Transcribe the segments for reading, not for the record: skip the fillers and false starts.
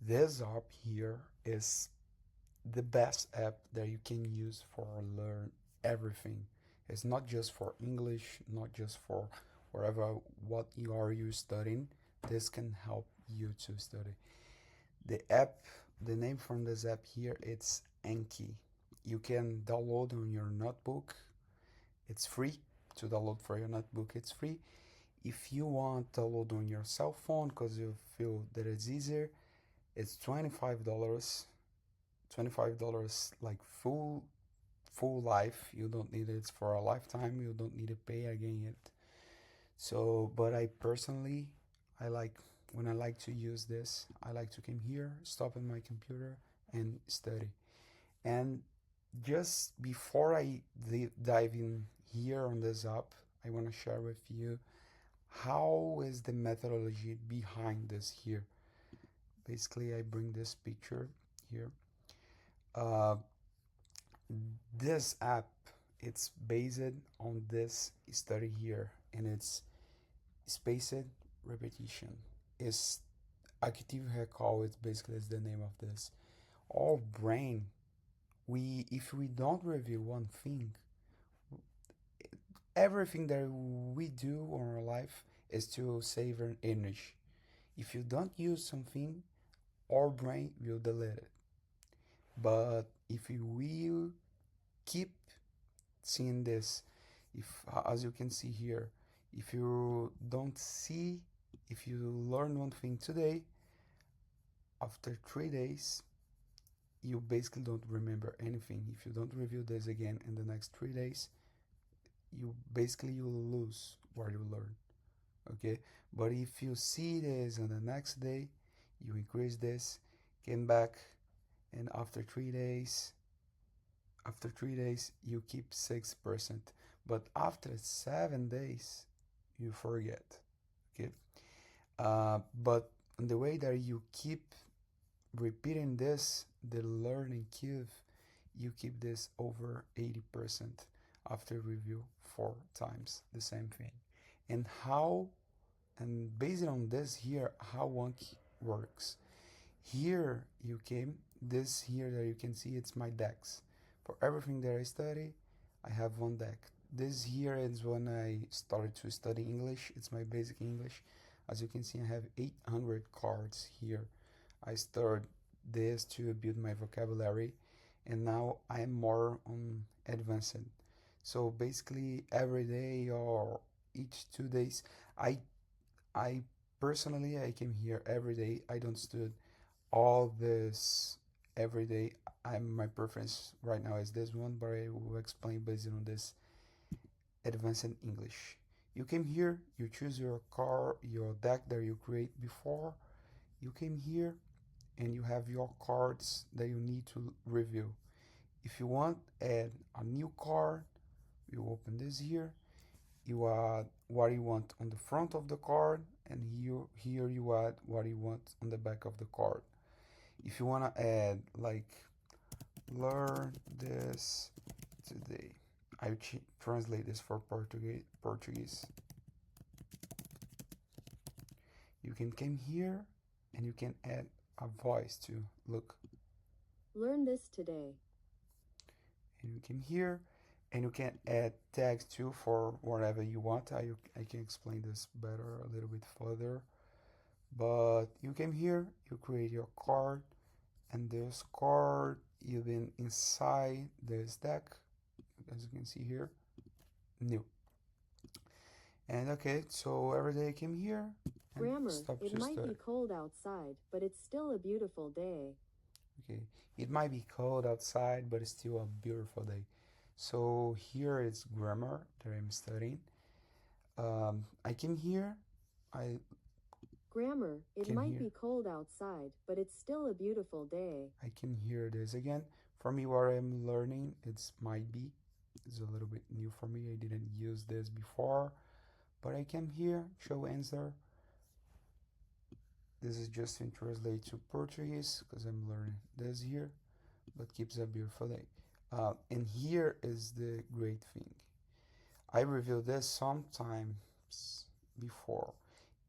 This app here is the best app that you can use for learn everything. It's not just for English, not just for wherever what you studying. This can help you to study. The app, the name from this app here, it's Anki. You can download on your notebook. It's free to download for your notebook. It's free. If you want to download on your cell phone because you feel that it's easier, it's $25. $25 like full life. You don't need it for a lifetime. You don't need to pay again it. So, but I personally, I like when I like to use this, I like to come here, stop in my computer and study. And just before I dive in here on this app, I want to share with you how is the methodology behind this here. Basically, I bring this picture here. Uh, this app, it's based on this study here, and it's spaced repetition. Is active recall. It's basically is the name of this. Our brain, we if we don't review one thing, everything that we do in our life is to save an energy. If you don't use something, our brain will delete it. But if you will keep seeing this, if as you can see here, if you don't see, if you learn one thing today, after 3 days you basically don't remember anything. If you don't review this again in the next 3 days, you will lose what you learn. Okay, but if you see this on the next day, you increase this, came back, and after 3 days you keep 6%, but after 7 days you forget. Okay, but the way that you keep repeating this, the learning curve, you keep this over 80% after review 4 times the same thing. And how, and based on this here, how Anki works. Here you came, this here that you can see, it's my decks. For everything that I study, I have one deck. This here is when I started to study English. It's my basic English. As you can see, I have 800 cards here. I started this to build my vocabulary, and now I am more on advanced. So basically, every day or each 2 days, I I personally I came here every day. I don't study all this every day. My preference right now is this one, but I will explain based on this advanced English. You came here, you choose your deck that you create before. You came here and you have your cards that you need to review. If you want add a new card, you open this here. You add what you want on the front of the card, and here you add what you want on the back of the card. If you want to add like learn this today, I translate this for Portuguese. You can come here and you can add a voice to look. Learn this today. And you can here and you can add tags too for whatever you want. I can explain this better a little bit further. But you came here, you create your card, and this card even inside this deck, as you can see here, new. And okay, so every day I came here and Grammar, stop it to might study. be cold outside, but it's still a beautiful day. Okay, it might be cold outside, but it's still a beautiful day. So here is grammar that I'm studying. I came here, I Grammar, it can might hear, be cold outside, but it's still a beautiful day. I can hear this again. For me, what I'm learning, it's might be. It's a little bit new for me. I didn't use this before, but I came here, show answer. This is just in translate to Portuguese because I'm learning this here, but keeps a beautiful day. And here is the great thing. I reviewed this sometimes before.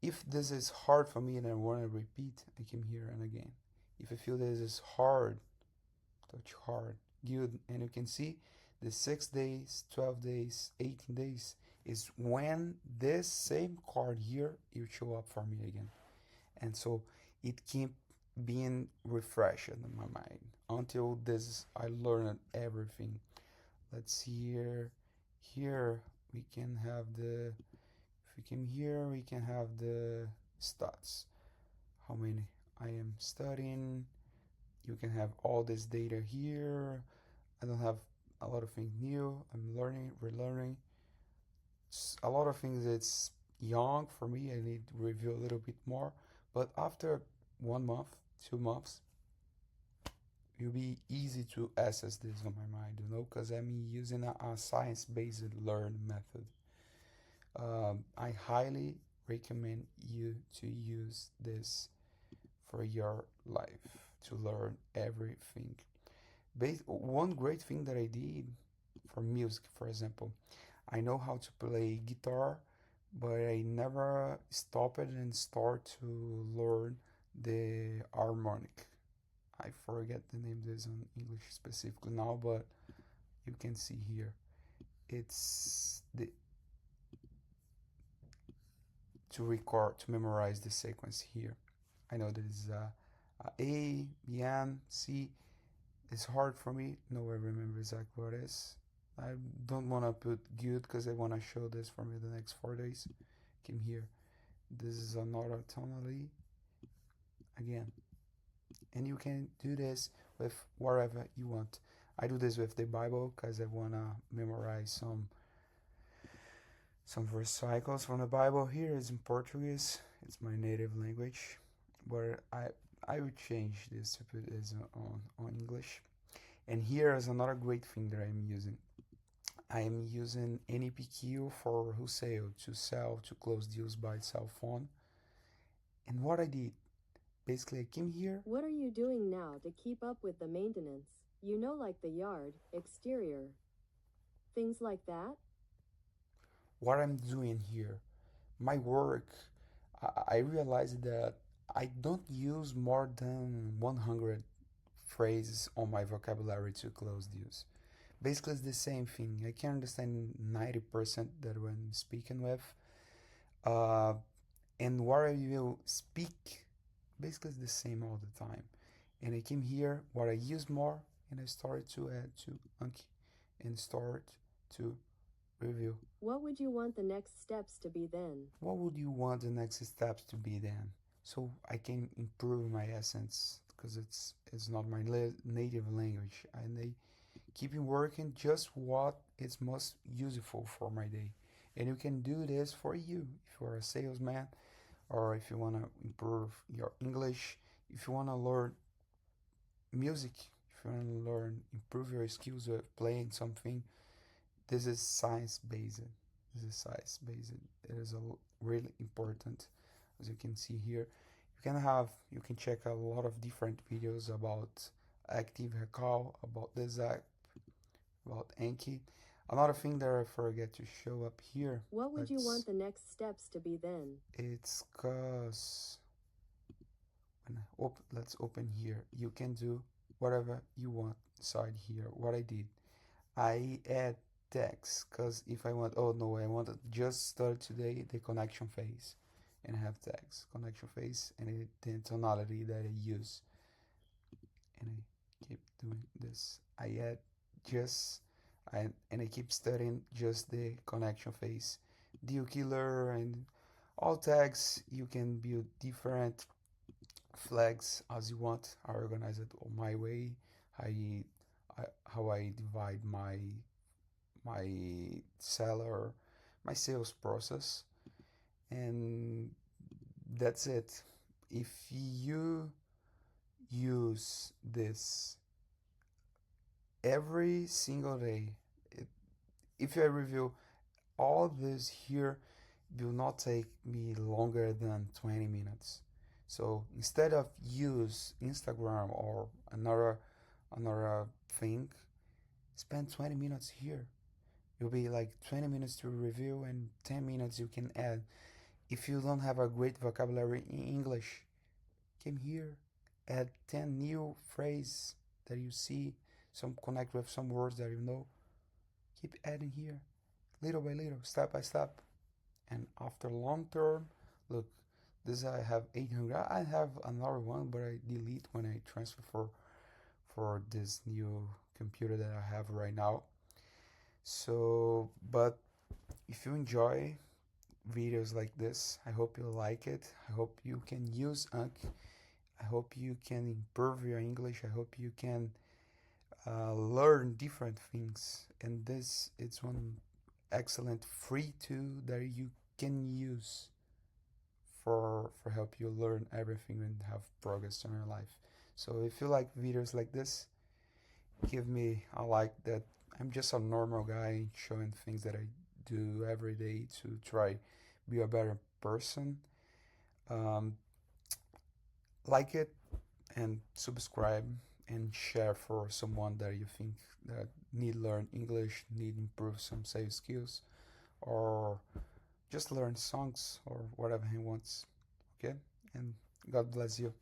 If this is hard for me and I want to repeat, I come here and again. If you feel this is hard, touch hard. Good. And you can see the 6 days, 12 days, 18 days is when this same card here will show up for me again. And so it keep being refreshed in my mind until this I learned everything. Let's see here. Here we can have the, if we come here, we can have the stats. How many I am studying. You can have all this data here. I don't have a lot of things new. I'm learning, relearning. A lot of things it's young for me. I need to review a little bit more. But after 1 month, 2 months, it'll be easy to access this on my mind, because I'm using a science-based learn method. I highly recommend you to use this for your life to learn everything. One great thing that I did for music, for example, I know how to play guitar, but I never stopped and start to learn the harmonic. I forget the name of this in English specifically now, but you can see here. It's the to record to memorize the sequence here. I know there is a B, N, C. It's hard for me. No, I remember exactly what it is. I don't want to put good because I want to show this for me the next 4 days. Came here. This is another tonality again, and you can do this with whatever you want. I do this with the Bible because I want to memorize some verse cycles from the Bible. Here is in Portuguese. It's my native language, but I would change this to put this on English. And here is another great thing that I'm using. I am using NPQ for wholesale to sell, to close deals by cell phone. And what I did, basically I came here. What are you doing now to keep up with the maintenance? Like the yard, exterior. Things like that? What I'm doing here, my work, I realized that I don't use more than 100 phrases on my vocabulary to close deals. Basically, it's the same thing. I can understand 90% that when speaking with, uh, and what I will speak, basically, it's the same all the time. And I came here, what I use more, and I started to add to Anki and start to review. What would you want the next steps to be then? What would you want the next steps to be then? So I can improve my essence because it's not my native language, and I keep working just what is most useful for my day. And you can do this for you if you are a salesman, or if you want to improve your English, if you want to learn music, if you want to learn improve your skills of playing something. This is science based. This is science based. It is really important, as you can see here. You can check a lot of different videos about active recall, about this app, about Anki. Another thing that I forget to show up here. What would you want the next steps to be then? It's cause let's open here. You can do whatever you want inside here. What I did, I add text because if I want, oh no, I want to just start today the connection phase and have text connection phase and the tonality that I use, and I keep doing this. I add just and I keep studying just the connection phase, deal killer, and all tags. You can build different flags as you want. I organize it my way. How I divide my seller, my sales process, and that's it. If you use this every single day, if I review all this here, will not take me longer than 20 minutes. So instead of use Instagram or another thing, spend 20 minutes here. You'll be like 20 minutes to review and 10 minutes you can add. If you don't have a great vocabulary in English, come here, add 10 new phrases that you see, some connect with some words that you know. Keep adding here, little by little, step by step. And after long term, look, this I have 800. I have another one, but I delete when I transfer for this new computer that I have right now. So, but if you enjoy videos like this, I hope you like it. I hope you can use Anki. I hope you can improve your English. I hope you can learn different things. And this it's one excellent free tool that you can use for help you learn everything and have progress in your life. So if you like videos like this, give me a like. That I'm just a normal guy showing things that I do every day to try be a better person. Um, like it and subscribe and share for someone that you think that need learn English, need improve some sales skills, or just learn songs or whatever he wants. Okay, and God bless you.